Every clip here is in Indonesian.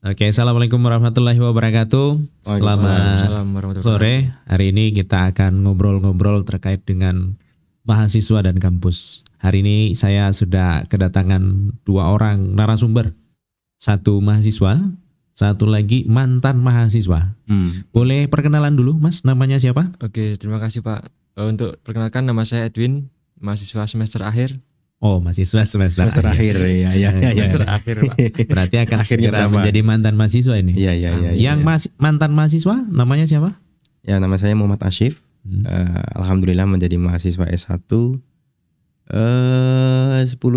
Oke, assalamualaikum warahmatullahi wabarakatuh. Selamat Waalaikumsalam warahmatullahi sore. Hari ini kita akan ngobrol-ngobrol terkait dengan mahasiswa dan kampus. Hari ini saya sudah kedatangan dua orang narasumber. Satu mahasiswa, satu lagi mantan mahasiswa. Boleh perkenalan dulu, Mas? Namanya siapa? Oke, terima kasih Pak. Untuk perkenalkan, nama saya Edwin, mahasiswa semester akhir. Oh, mahasiswa semester akhir ya. Semester akhir Pak. Berarti akan Akhirnya segera berapa? menjadi mantan mahasiswa ini. Iya. Yang mantan mahasiswa namanya siapa? Ya, nama saya Muhammad Asyif. Hmm. Alhamdulillah menjadi mahasiswa S1 10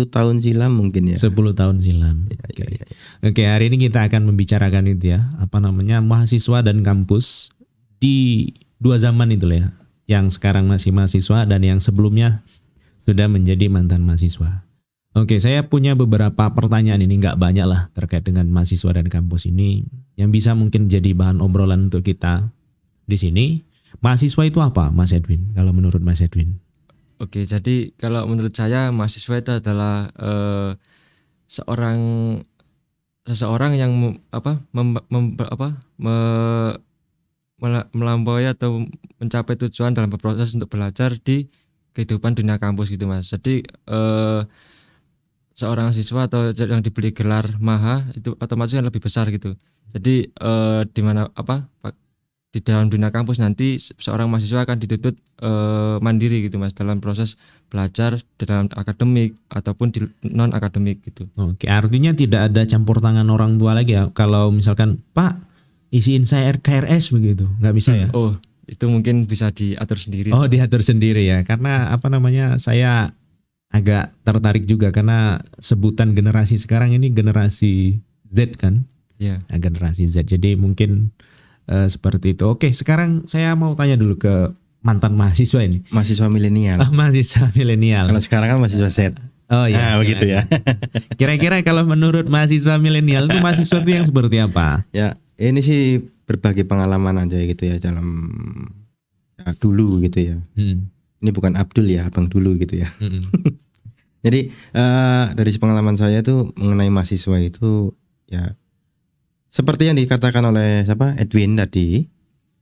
tahun silam mungkin ya. 10 tahun silam. Iya. Oke, hari ini kita akan membicarakan itu ya, apa namanya, mahasiswa dan kampus di dua zaman itu lah ya. Yang sekarang masih mahasiswa dan yang sebelumnya sudah menjadi mantan mahasiswa. Oke, saya punya beberapa pertanyaan, ini nggak banyak lah terkait dengan mahasiswa dan kampus ini yang bisa mungkin jadi bahan obrolan untuk kita di sini. Mahasiswa itu apa, Mas Edwin? Kalau menurut Mas Edwin? Oke, jadi kalau menurut saya mahasiswa itu adalah seseorang yang melampaui atau mencapai tujuan dalam proses untuk belajar di kehidupan dunia kampus gitu Mas. Jadi seorang siswa atau yang diberi gelar maha itu otomatis kan lebih besar gitu. Jadi di dalam dunia kampus nanti seorang mahasiswa akan dituntut mandiri gitu Mas, dalam proses belajar dalam akademik ataupun di non akademik gitu. Oke, artinya tidak ada campur tangan orang tua lagi ya. Kalau misalkan, Pak, isiin saya KRS begitu, nggak bisa ya? Oh, itu mungkin bisa diatur sendiri. Oh, diatur sendiri ya. Karena apa namanya, saya agak tertarik juga karena sebutan generasi sekarang ini generasi Z kan? Iya. Nah, generasi Z. Jadi mungkin seperti itu. Oke, sekarang saya mau tanya dulu ke mantan mahasiswa ini. Mahasiswa milenial. Mahasiswa milenial. Kalau sekarang kan mahasiswa Z. Oh iya, begitu ya. Kira-kira kalau menurut mahasiswa milenial itu mahasiswa itu yang seperti apa? Ya, ini sih berbagi pengalaman aja gitu ya dalam dulu gitu ya. Ini bukan Abdul ya, Abang dulu gitu ya. Jadi dari pengalaman saya tuh mengenai mahasiswa itu ya seperti yang dikatakan oleh Edwin tadi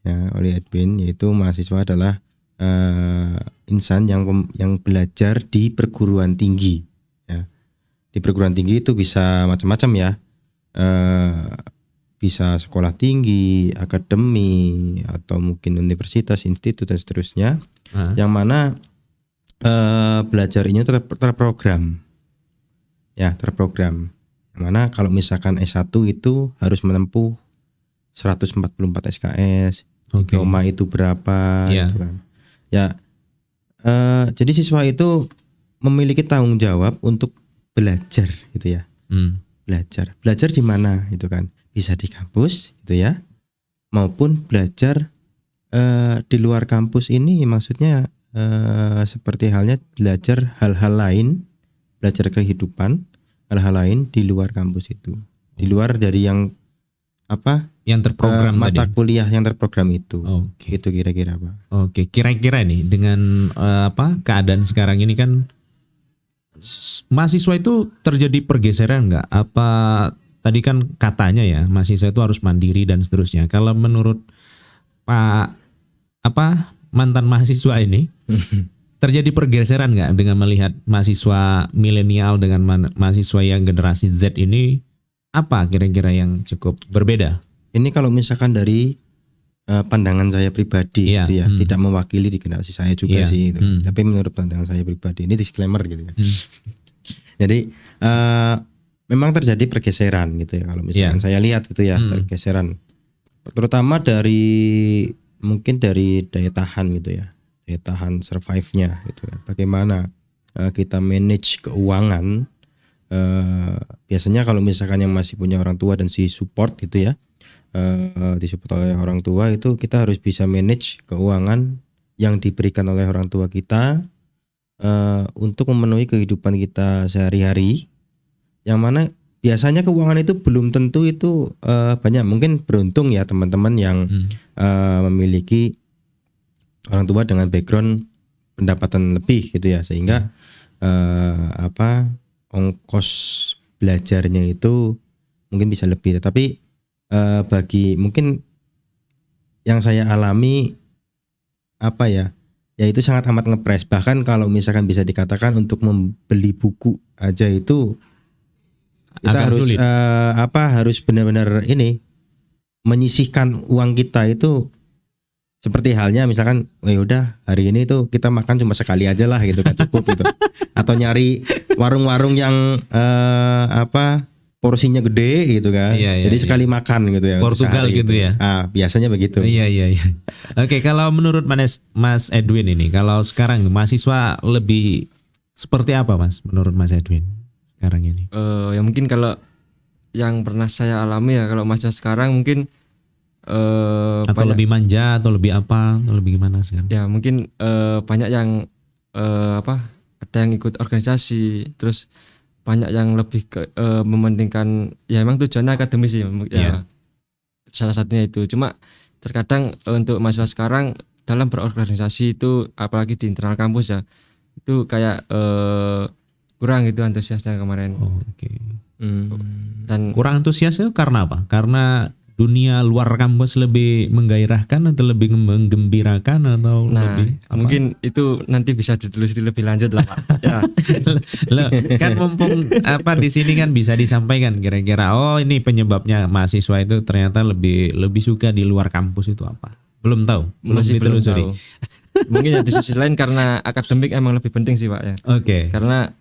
ya, oleh Edwin, yaitu mahasiswa adalah insan yang belajar di perguruan tinggi ya. Di perguruan tinggi itu bisa macam-macam ya. Bisa sekolah tinggi, akademi, atau mungkin universitas, institut dan seterusnya. Yang mana belajar ini terprogram. Ya, terprogram. Yang mana kalau misalkan S1 itu harus menempuh 144 SKS. Diploma itu berapa gitu kan. Ya. Jadi siswa itu memiliki tanggung jawab untuk belajar gitu ya. Belajar di mana itu kan? Bisa di kampus gitu ya, maupun belajar di luar kampus ini, maksudnya seperti halnya belajar hal-hal lain, belajar kehidupan, hal-hal lain di luar kampus itu, di luar dari yang terprogram mata tadi. Kuliah yang terprogram itu. Oke. Itu kira-kira Pak. Oke, kira-kira nih dengan keadaan sekarang ini kan mahasiswa itu terjadi pergeseran nggak? Apa tadi kan katanya ya mahasiswa itu harus mandiri dan seterusnya. Kalau menurut mantan mahasiswa ini terjadi pergeseran nggak dengan melihat mahasiswa milenial dengan mahasiswa yang generasi Z ini? Apa kira-kira yang cukup berbeda? Ini kalau misalkan dari pandangan saya pribadi gitu ya, tidak mewakili di generasi saya juga sih gitu. Tapi menurut pandangan saya pribadi, ini disclaimer gitu ya. Jadi memang terjadi pergeseran gitu ya, kalau misalkan saya lihat gitu ya, pergeseran terutama dari mungkin dari daya tahan gitu ya, daya tahan survive-nya gitu ya. Bagaimana kita manage keuangan, biasanya kalau misalkan yang masih punya orang tua dan si support gitu ya, disupport oleh orang tua, itu kita harus bisa manage keuangan yang diberikan oleh orang tua kita untuk memenuhi kehidupan kita sehari-hari, yang mana biasanya keuangan itu belum tentu itu banyak. Mungkin beruntung ya teman-teman yang memiliki orang tua dengan background pendapatan lebih gitu ya, sehingga ongkos belajarnya itu mungkin bisa lebih. Tapi bagi mungkin yang saya alami apa ya itu sangat amat ngepres. Bahkan kalau misalkan bisa dikatakan untuk membeli buku aja itu kita agak harus sulit. Harus benar-benar ini menyisihkan uang kita itu seperti halnya misalkan udah hari ini tuh kita makan cuma sekali aja lah gitu, kan cukup gitu. Atau nyari warung-warung yang porsinya gede gitu kan. Jadi sekali makan gitu ya. Portugal gitu ya. Biasanya begitu. Iya. Oke, kalau menurut Mas Edwin ini, kalau sekarang mahasiswa lebih seperti apa Mas menurut Mas Edwin sekarang ini? Ya mungkin kalau yang pernah saya alami ya, kalau masa sekarang mungkin atau lebih manja atau lebih apa atau lebih gimana sekarang? Ya mungkin banyak yang ada yang ikut organisasi, terus banyak yang lebih ke mementingkan ya emang tujuannya akademis sih ya. Salah satunya itu. Cuma terkadang untuk mahasiswa sekarang dalam berorganisasi itu apalagi di internal kampus ya, itu kayak kurang gitu antusiasnya kemarin. Oke. Dan kurang antusiasnya karena apa? Karena dunia luar kampus lebih menggairahkan atau lebih menggembirakan atau lebih apa? Mungkin itu nanti bisa ditelusuri lebih lanjut lah Pak. Ya. Loh, kan mumpung di sini kan bisa disampaikan kira-kira ini penyebabnya mahasiswa itu ternyata lebih suka di luar kampus itu apa? Belum tahu, masih belum ditelusuri. tahu. Mungkin ya di sisi lain karena akademik emang lebih penting sih Pak ya. Oke. Karena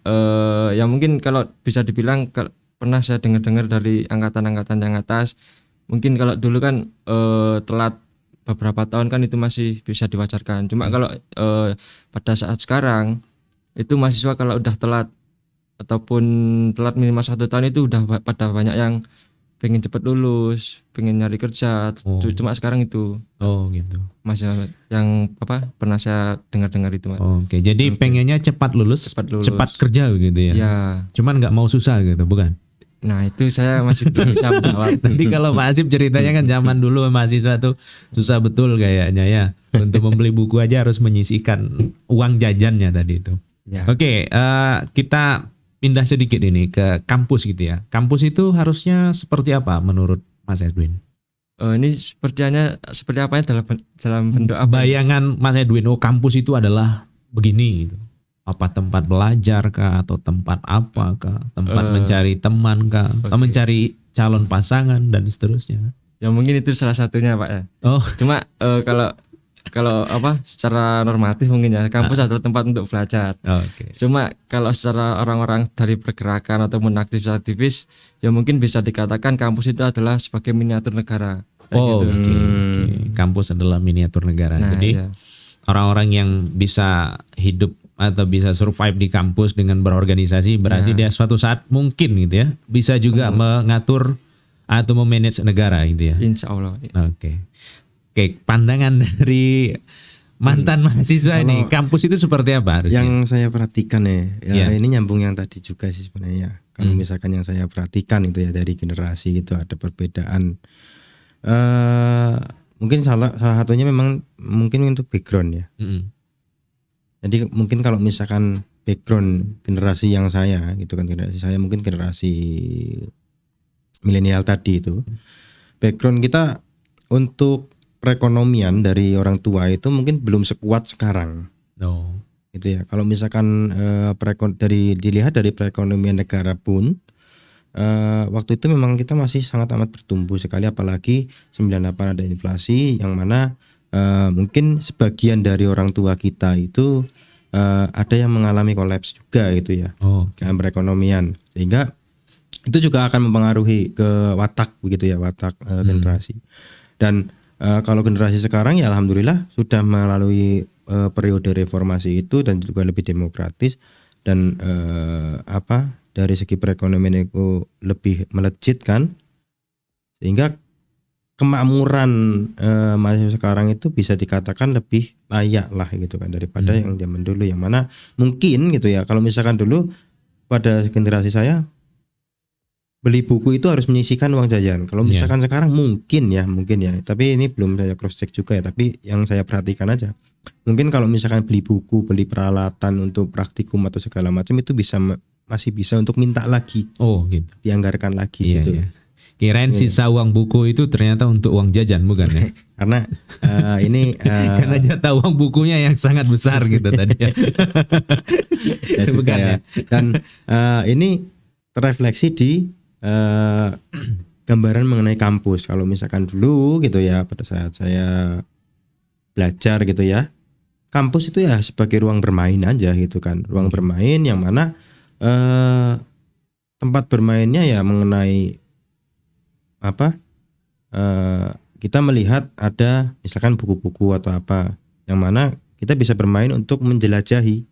ya mungkin kalau bisa dibilang pernah saya dengar dari angkatan-angkatan yang atas, mungkin kalau dulu kan telat beberapa tahun kan itu masih bisa diwajarkan. Cuma kalau pada saat sekarang itu mahasiswa kalau udah telat ataupun telat minimal 1 tahun itu udah pada banyak yang pengen cepat lulus, pengen nyari kerja. Cuma sekarang itu. Oh gitu. Mahasiswa yang pernah saya dengar itu Mas. Oke, jadi pengennya cepat lulus, cepat kerja gitu ya. Ya. Cuman nggak mau susah gitu, bukan? Nah itu saya masih belum bisa menjawab. Tadi kalau Pak Asip ceritanya kan zaman dulu mahasiswa tuh susah betul kayaknya ya. Untuk membeli buku aja harus menyisihkan uang jajannya tadi itu. Ya. Oke, kita pindah sedikit ini ke kampus gitu ya. Kampus itu harusnya seperti apa menurut Mas Edwin? Ini seperti apanya dalam bentuk apa? Bayangan Mas Edwin, kampus itu adalah begini gitu. Apa tempat belajar kah atau tempat apa kah, tempat mencari teman kah, atau mencari calon pasangan dan seterusnya? Ya mungkin itu salah satunya Pak ya. Cuma kalau secara normatif mungkin ya kampus adalah tempat untuk belajar. Okay. Cuma kalau secara orang-orang dari pergerakan ataupun aktivis ya mungkin bisa dikatakan kampus itu adalah sebagai miniatur negara. Gitu. Okay. Kampus adalah miniatur negara. Jadi orang-orang yang bisa hidup atau bisa survive di kampus dengan berorganisasi berarti dia suatu saat mungkin gitu ya bisa juga mengatur atau memanage negara gitu ya. Insya Allah. Oke, pandangan dari mantan mahasiswa ini kampus itu seperti apa harusnya? Yang saya perhatikan ini nyambung yang tadi juga sih sebenarnya. Kalau misalkan yang saya perhatikan itu ya dari generasi itu ada perbedaan. Mungkin salah satunya memang mungkin untuk background ya. Jadi mungkin kalau misalkan background generasi yang saya gitu kan, generasi saya mungkin generasi milenial tadi itu, background kita untuk perekonomian dari orang tua itu mungkin belum sekuat sekarang. Gitu ya. Kalau misalkan dilihat dari perekonomian negara pun waktu itu memang kita masih sangat amat bertumbuh sekali, apalagi 98 ada inflasi yang mana mungkin sebagian dari orang tua kita itu ada yang mengalami kolaps juga gitu ya, dalam perekonomian, sehingga itu juga akan mempengaruhi ke watak begitu ya, watak generasi. Dan kalau generasi sekarang ya alhamdulillah sudah melalui periode reformasi itu dan juga lebih demokratis dan dari segi perekonomian itu lebih melejit kan, sehingga kemakmuran mahasiswa sekarang itu bisa dikatakan lebih layak lah gitu kan daripada yang zaman dulu, yang mana mungkin gitu ya kalau misalkan dulu pada generasi saya beli buku itu harus menyisihkan uang jajan. Kalau misalkan sekarang mungkin ya tapi ini belum saya cross check juga ya, tapi yang saya perhatikan aja mungkin kalau misalkan beli buku, beli peralatan untuk praktikum atau segala macam itu masih bisa untuk minta lagi, gitu, dianggarkan lagi gitu. Kirain sisa uang buku itu ternyata untuk uang jajan, bukan ya? Karena ini Karena jatah uang bukunya yang sangat besar gitu tadi ya. ya juga Bukan ya. ya? Dan ini terefleksi di gambaran mengenai kampus. Kalau misalkan dulu gitu ya, pada saat saya belajar gitu ya, kampus itu ya sebagai ruang bermain aja gitu kan, ruang bermain yang mana tempat bermainnya ya mengenai apa, kita melihat ada misalkan buku-buku atau apa, yang mana kita bisa bermain untuk menjelajahi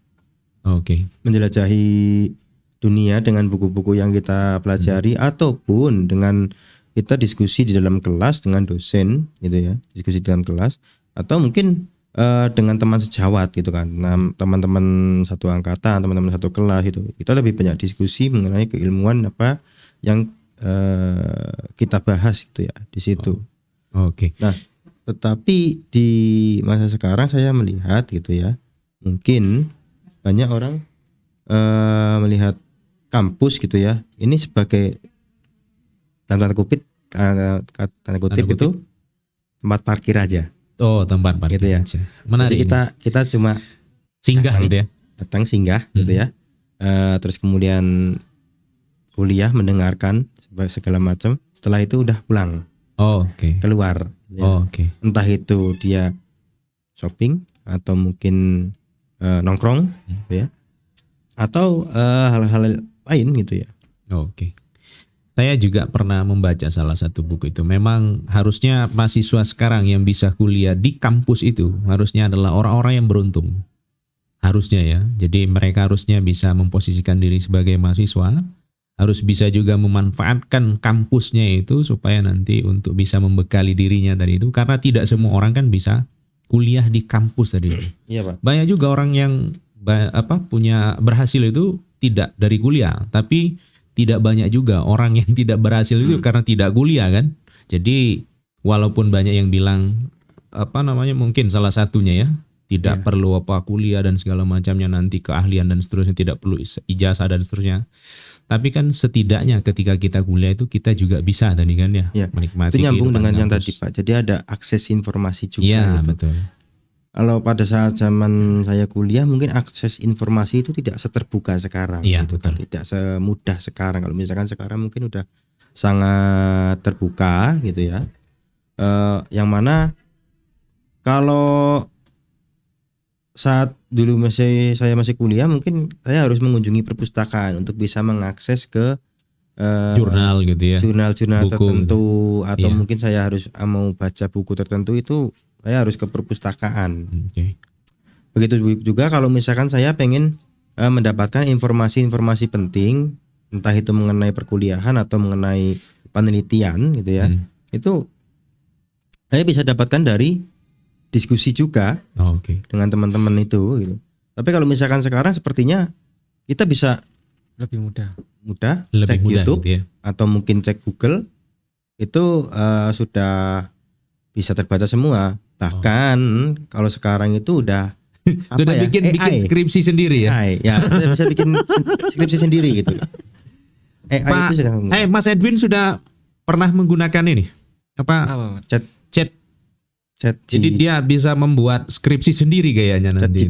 dunia dengan buku-buku yang kita pelajari, ataupun dengan kita diskusi di dalam kelas dengan dosen gitu ya, diskusi di dalam kelas, atau mungkin dengan teman sejawat gitu kan, teman-teman satu angkatan, teman-teman satu kelas itu, kita lebih banyak diskusi mengenai keilmuan apa yang kita bahas gitu ya di situ. Nah, tetapi di masa sekarang saya melihat gitu ya, mungkin banyak orang melihat kampus gitu ya, ini sebagai tanda kutip itu tempat parkir aja. Tempat parkir gitu ya. aja. Menarik. Jadi kita cuma singgah gitu ya. Datang singgah gitu ya. Terus kemudian kuliah, mendengarkan segala macam. Setelah itu udah pulang. Keluar. Ya. Entah itu dia shopping atau mungkin nongkrong gitu ya. Atau hal-hal lain gitu ya. Saya juga pernah membaca salah satu buku itu. Memang harusnya mahasiswa sekarang yang bisa kuliah di kampus itu harusnya adalah orang-orang yang beruntung. Harusnya ya. Jadi mereka harusnya bisa memposisikan diri sebagai mahasiswa, harus bisa juga memanfaatkan kampusnya itu supaya nanti untuk bisa membekali dirinya dari itu. Karena tidak semua orang kan bisa kuliah di kampus tadi itu. Iya, Pak. Banyak juga orang yang punya berhasil itu tidak dari kuliah, tapi tidak banyak juga orang yang tidak berhasil itu karena tidak kuliah kan. Jadi walaupun banyak yang bilang mungkin salah satunya ya tidak perlu kuliah dan segala macamnya, nanti keahlian dan seterusnya, tidak perlu ijazah dan seterusnya. Tapi kan setidaknya ketika kita kuliah itu kita juga bisa tadi kan ya menikmati. Itu nyambung dengan yang tadi Pak. Jadi ada akses informasi juga. Iya betul. Kalau pada saat zaman saya kuliah mungkin akses informasi itu tidak seterbuka sekarang gitu kan, tidak semudah sekarang. Kalau misalkan sekarang mungkin udah sangat terbuka gitu ya. Yang mana kalau saat dulu saya masih kuliah mungkin saya harus mengunjungi perpustakaan untuk bisa mengakses ke jurnal gitu ya. Jurnal-jurnal tertentu atau mungkin saya harus mau baca buku tertentu itu saya harus ke perpustakaan. Begitu juga kalau misalkan saya pengen mendapatkan informasi-informasi penting, entah itu mengenai perkuliahan atau mengenai penelitian gitu ya, itu saya bisa dapatkan dari diskusi juga dengan teman-teman itu gitu. Tapi kalau misalkan sekarang sepertinya kita bisa lebih mudah cek YouTube gitu ya, atau mungkin cek Google, itu sudah bisa terbaca semua. Bahkan kalau sekarang itu udah sudah bikin skripsi sendiri ya. AI, ya bisa bikin skripsi sendiri gitu. AI itu sudah. Mas Edwin sudah pernah menggunakan ini chat. Jadi dia bisa membuat skripsi sendiri kayaknya nanti.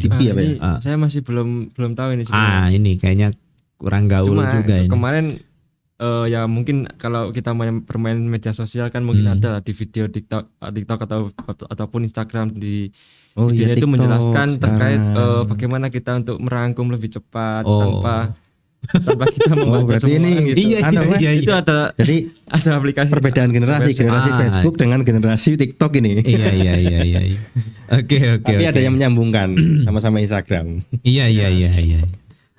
Saya masih belum tahu ini sebenarnya. Ini kayaknya kurang gaul juga ini. Kemarin ya mungkin kalau kita bermain media sosial kan mungkin ada di video TikTok ataupun Instagram di videonya itu menjelaskan terkait bagaimana kita untuk merangkum lebih cepat tanpa kita membaca semua gitu. Iya. Itu ada aplikasi. Perbedaan generasi Facebook dengan generasi TikTok ini. Iya. Oke. Tapi ada yang menyambungkan sama-sama Instagram. Iya.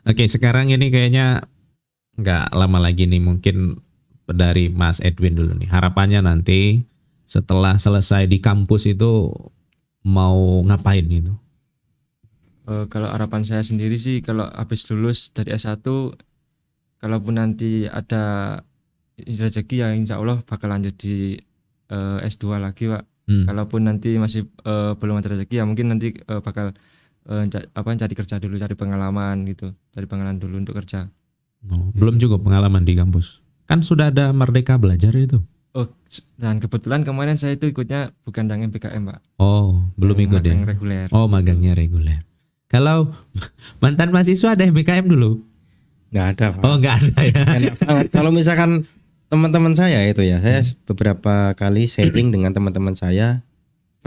Oke, sekarang ini kayaknya nggak lama lagi nih, mungkin dari Mas Edwin dulu nih, harapannya nanti setelah selesai di kampus itu mau ngapain gitu? Kalau harapan saya sendiri sih kalau habis lulus dari S1, kalaupun nanti ada rezeki ya insya Allah bakal lanjut di S2 lagi Pak. Kalaupun nanti masih belum ada rezeki ya mungkin nanti bakal cari kerja dulu, cari pengalaman gitu, cari pengalaman dulu untuk kerja. Belum cukup pengalaman di kampus? Kan sudah ada Merdeka Belajar itu. Oh, dan kebetulan kemarin saya itu ikutnya bukan yang MBKM, Pak. Oh, belum ikut ya. Magang reguler. Oh, magangnya reguler. Kalau mantan mahasiswa ada MBKM dulu? Nggak ada, Pak. Oh, nggak ada ya. Enak banget. Kalau misalkan teman-teman saya itu ya, saya beberapa kali sharing dengan teman-teman saya,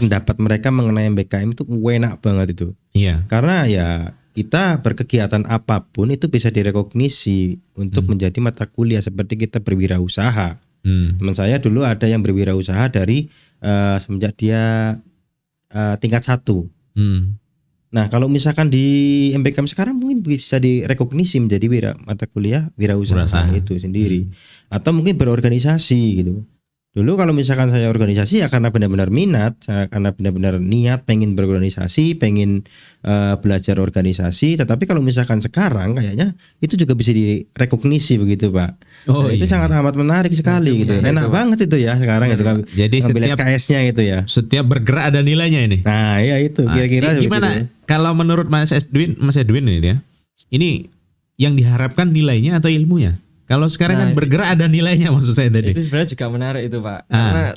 pendapat mereka mengenai MBKM itu enak banget itu. Iya. Karena ya kita berkegiatan apapun itu bisa direkognisi untuk menjadi mata kuliah seperti kita berwirausaha. Teman saya dulu ada yang berwirausaha dari semenjak dia tingkat 1. Nah, kalau misalkan di MBKM sekarang mungkin bisa direkognisi menjadi mata kuliah wirausaha itu sendiri. Atau mungkin berorganisasi gitu. Dulu kalau misalkan saya organisasi ya karena benar-benar minat, karena benar-benar niat pengen berorganisasi, pengen belajar organisasi. Tetapi kalau misalkan sekarang kayaknya itu juga bisa direkognisi begitu, Pak. Oh, itu sangat amat menarik sekali gitu. Enak banget itu ya sekarang itu kan. Jadi setiap SKS-nya gitu ya. Setiap bergerak ada nilainya ini. Nah, ya itu kira-kira gimana begitu. Kalau menurut Mas Edwin ini ya. Ini yang diharapkan nilainya atau ilmunya? Kalau sekarang kan bergerak ada nilainya maksud saya tadi. Itu sebenarnya juga menarik itu, Pak. Karena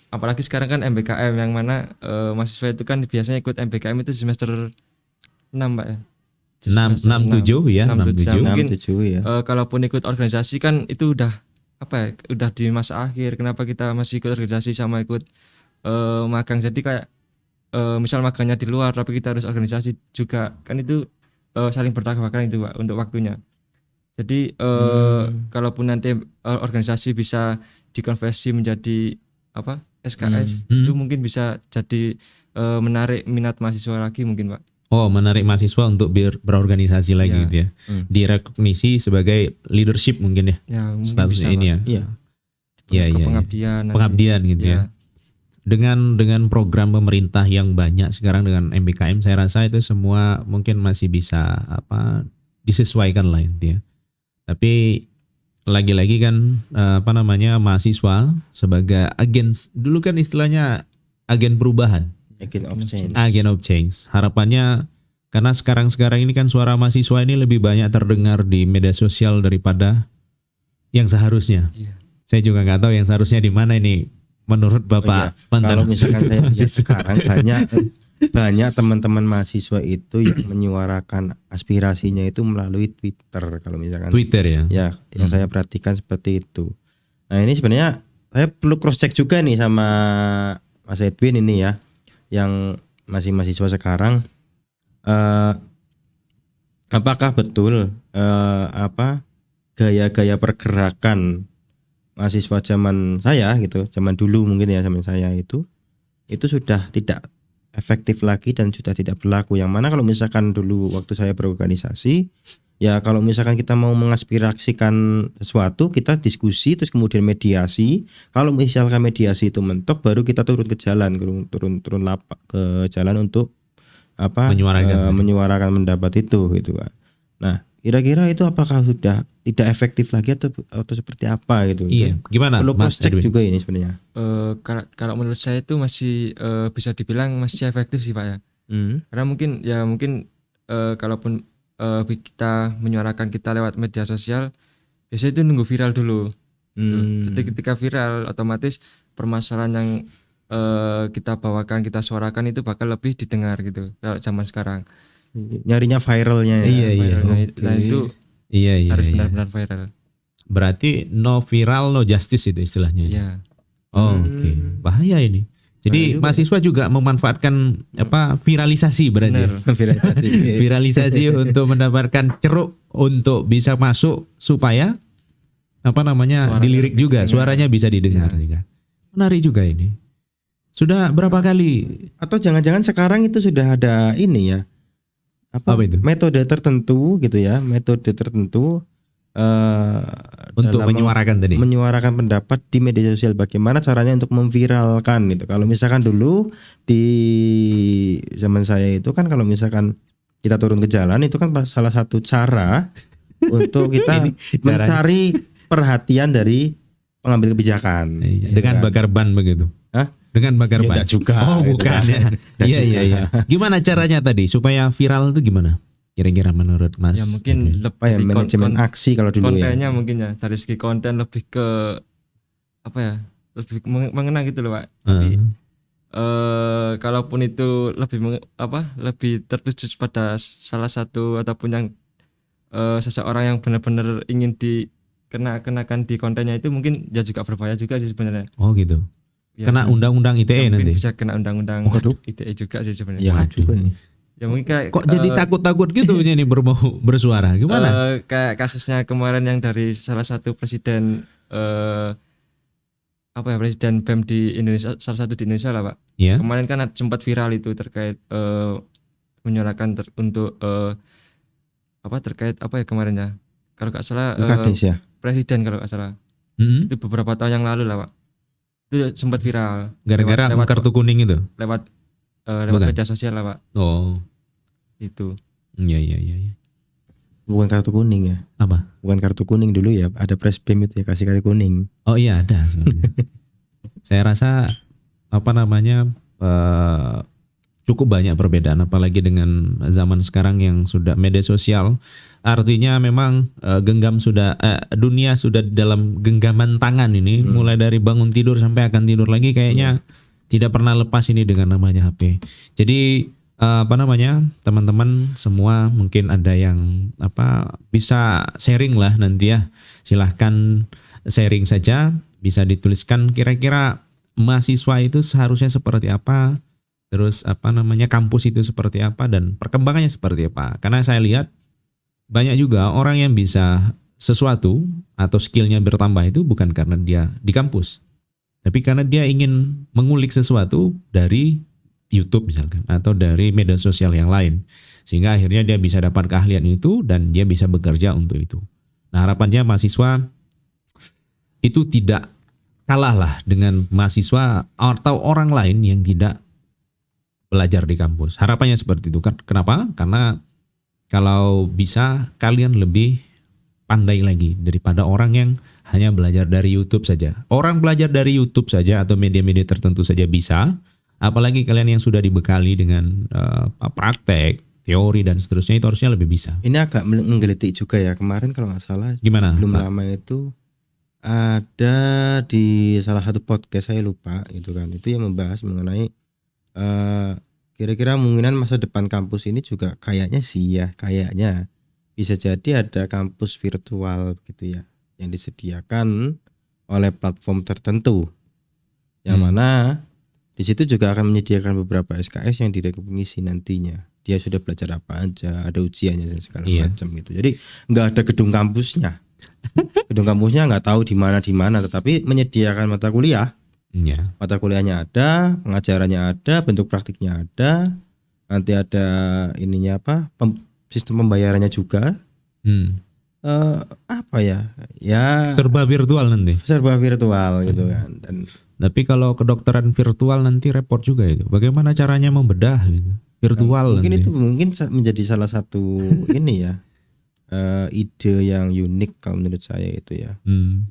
apalagi sekarang kan MBKM yang mana mahasiswa itu kan biasanya ikut MBKM itu semester 6, Pak ya. 6 7 ya, 6 7. Mungkin 6, 7 ya. Kalaupun ikut organisasi kan itu udah udah di masa akhir. Kenapa kita masih ikut organisasi sama ikut magang? Jadi kayak misal magangnya di luar tapi kita harus organisasi juga. Kan itu saling bertabrakan itu, Pak, untuk waktunya. Jadi kalaupun nanti organisasi bisa dikonversi menjadi SKS, itu mungkin bisa jadi menarik minat mahasiswa lagi mungkin, Pak. Oh, menarik mahasiswa untuk berorganisasi lagi gitu ya. Direkognisi sebagai leadership mungkin ya. Ya, mungkin statusnya bisa, ini ya. Iya. Iya. Pengabdian gitu ya. Dengan program pemerintah yang banyak sekarang dengan MBKM, saya rasa itu semua mungkin masih bisa disesuaikan lah ya. Tapi lagi-lagi kan mahasiswa sebagai agen, dulu kan istilahnya agen perubahan, agen of change. Harapannya karena sekarang ini kan suara mahasiswa ini lebih banyak terdengar di media sosial daripada yang seharusnya. Saya juga nggak tahu yang seharusnya di mana ini menurut Bapak mantan. Kalau misalkan saya lihat sekarang banyak teman-teman mahasiswa itu yang menyuarakan aspirasinya itu melalui Twitter. Kalau misalkan Twitter ya. Ya, yang saya perhatikan seperti itu. Nah, ini sebenarnya saya perlu cross check juga nih sama Mas Edwin ini ya, yang masih mahasiswa sekarang. Apakah betul gaya-gaya pergerakan mahasiswa zaman saya gitu, zaman dulu mungkin ya, zaman saya itu sudah tidak efektif lagi dan sudah tidak berlaku. Yang mana kalau misalkan dulu waktu saya berorganisasi, ya kalau misalkan kita mau mengaspirasikan sesuatu, kita diskusi terus kemudian mediasi. Kalau misalkan mediasi itu mentok, baru kita turun ke jalan, turun lapak ke jalan untuk menyuarakan pendapat itu gitu kan. Nah, kira-kira itu apakah sudah tidak efektif lagi atau seperti apa gitu? Iya. Gimana perlu Mas cek Edwin? juga ini sebenarnya. Kalau menurut saya itu masih bisa dibilang masih efektif sih, Pak ya. Karena mungkin kalaupun kita menyuarakan kita lewat media sosial, biasanya itu nunggu viral dulu. Jadi ketika viral, otomatis permasalahan yang kita bawakan, kita suarakan itu bakal lebih didengar gitu. Kalau zaman sekarang. Nyarinya viralnya ya. Iya. Nah itu harus benar-benar viral. Berarti no viral no justice itu istilahnya. Iya. Oke. Bahaya ini. Jadi mahasiswa juga memanfaatkan viralisasi berarti. Viralisasi untuk mendapatkan ceruk untuk bisa masuk supaya dilirik juga, suaranya bisa didengar juga. Menarik juga ini. Sudah berapa kali? Atau jangan-jangan sekarang itu sudah ada ini ya? Apa itu? Metode tertentu gitu ya, untuk menyuarakan pendapat di media sosial, bagaimana caranya untuk memviralkan gitu. Kalau misalkan dulu di zaman saya itu kan kalau misalkan kita turun ke jalan itu kan salah satu cara untuk kita mencari perhatian dari pengambil kebijakan. Dengan bakar ban begitu. Dengan bakar ban juga. Oh, bukan ya. Iya. Gimana caranya tadi supaya viral itu gimana? Kira-kira menurut Mas? Ya mungkin Edwin? lebih ya manajemen aksi kalau dulu ya. kontennya mungkin ya, dari segi konten lebih ke apa ya, lebih mengena gitu loh Pak. Tapi kalaupun itu lebih lebih tertuju pada salah satu ataupun yang seseorang yang benar-benar ingin dikenakan di kontennya, itu mungkin ya juga berbahaya juga sih sebenarnya. Oh gitu. Ya, Kena undang-undang ITE ya mungkin nanti. bisa kena undang-undang Waduh. ITE juga sih sebenarnya. Ya juga nih. Ya mungkin kayak Kok jadi takut-takut gitu ini bermau bersuara? Gimana? kayak kasusnya kemarin yang dari salah satu presiden presiden BEM di Indonesia, salah satu di Indonesia lah Pak. Ya. Kemarin kan sempat viral itu terkait menyuarakan untuk terkait apa ya kemarin ya, kalau nggak salah Ya. presiden kalau nggak salah. Mm-hmm. Itu beberapa tahun yang lalu lah Pak. Itu sempat viral Gara-gara lewat kartu kuning itu. lewat Bukan? media sosial lah Pak. Oh. Itu. Iya. Bukan kartu kuning ya. Apa? Bukan kartu kuning dulu ya. Ada press BEM itu ya, kasih kartu kuning. Oh iya ada sebenarnya. Saya rasa cukup banyak perbedaan, apalagi dengan zaman sekarang yang sudah media sosial. Artinya memang dunia sudah dalam genggaman tangan ini. Mulai dari bangun tidur sampai akan tidur lagi kayaknya tidak pernah lepas ini dengan namanya HP. Jadi teman-teman semua mungkin ada yang bisa sharing lah nanti ya. Silahkan sharing saja, bisa dituliskan kira-kira mahasiswa itu seharusnya seperti apa, terus kampus itu seperti apa, dan perkembangannya seperti apa. Karena saya lihat banyak juga orang yang bisa sesuatu atau skillnya bertambah itu bukan karena dia di kampus, tapi karena dia ingin mengulik sesuatu dari YouTube misalkan, atau dari media sosial yang lain, sehingga akhirnya dia bisa dapat keahlian itu dan dia bisa bekerja untuk itu. Nah, harapannya mahasiswa itu tidak kalah lah dengan mahasiswa atau orang lain yang tidak belajar di kampus. Harapannya seperti itu. Kenapa? Karena kalau bisa kalian lebih pandai lagi daripada orang yang hanya belajar dari YouTube saja. Orang belajar dari YouTube saja atau media-media tertentu saja bisa, apalagi kalian yang sudah dibekali dengan praktek, teori dan seterusnya, itu harusnya lebih bisa. Ini agak menggelitik juga ya. Kemarin kalau nggak salah, Gimana, belum Pak? lama itu ada di salah satu podcast, saya lupa itu kan, itu yang membahas mengenai kira-kira kemungkinan masa depan kampus ini juga kayaknya bisa jadi ada kampus virtual gitu ya, yang disediakan oleh platform tertentu, yang mana di situ juga akan menyediakan beberapa SKS yang direkognisi nantinya. Dia sudah belajar apa aja, ada ujiannya dan segala macam gitu. Jadi nggak ada gedung kampusnya. Gedung kampusnya nggak tahu di mana, tetapi menyediakan mata kuliah. Mata kuliahnya ada, pengajarannya ada, bentuk praktiknya ada, nanti ada ininya sistem pembayarannya juga. Serba virtual nanti. Serba virtual gitu kan. Dan tapi kalau kedokteran virtual nanti repot juga itu. Bagaimana caranya membedah gitu? Virtual mungkin nanti. itu mungkin menjadi salah satu ini ya. Ide yang unik kalau menurut saya itu ya.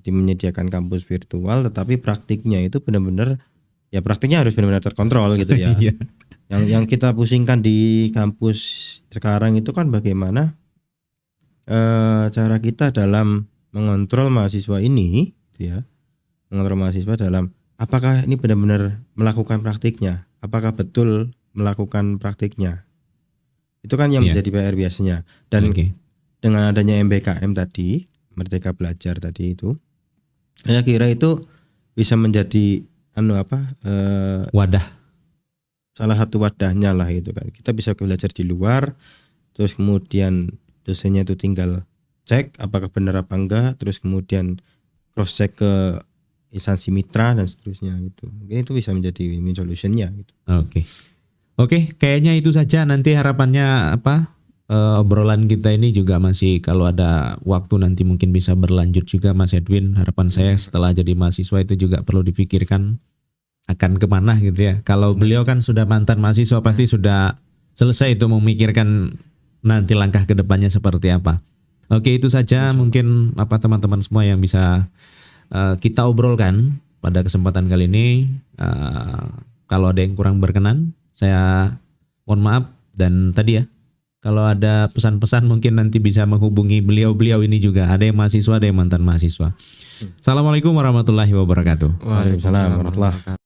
Di menyediakan kampus virtual, tetapi praktiknya itu benar-benar ya, praktiknya harus benar-benar terkontrol gitu ya. Yang kita pusingkan di kampus sekarang itu kan bagaimana cara kita dalam mengontrol mahasiswa ini gitu ya. Mengontrol mahasiswa dalam apakah ini benar-benar melakukan praktiknya, apakah betul melakukan praktiknya. Itu kan yang menjadi PR biasanya. Dan dengan adanya MBKM tadi, Merdeka Belajar tadi itu, saya kira itu bisa menjadi wadah, salah satu wadahnya lah itu kan. Kita bisa belajar di luar, terus kemudian dosennya itu tinggal cek apakah benar apa enggak, terus kemudian cross check ke instansi mitra dan seterusnya gitu. Mungkin itu bisa menjadi win-win solutionnya gitu. Oke, kayaknya itu saja. Nanti harapannya obrolan kita ini juga masih, kalau ada waktu nanti mungkin bisa berlanjut juga, Mas Edwin. Harapan saya setelah jadi mahasiswa itu juga perlu dipikirkan akan kemana gitu ya. Kalau beliau kan sudah mantan mahasiswa, pasti sudah selesai itu memikirkan nanti langkah ke depannya seperti apa. Oke, itu saja mungkin teman-teman semua yang bisa kita obrolkan pada kesempatan kali ini. Kalau ada yang kurang berkenan, saya mohon maaf. Dan tadi ya, Kalau ada pesan-pesan mungkin nanti bisa menghubungi beliau-beliau ini juga. Ada yang mahasiswa, ada yang mantan mahasiswa. Assalamualaikum warahmatullahi wabarakatuh. Waalaikumsalam warahmatullahi wabarakatuh.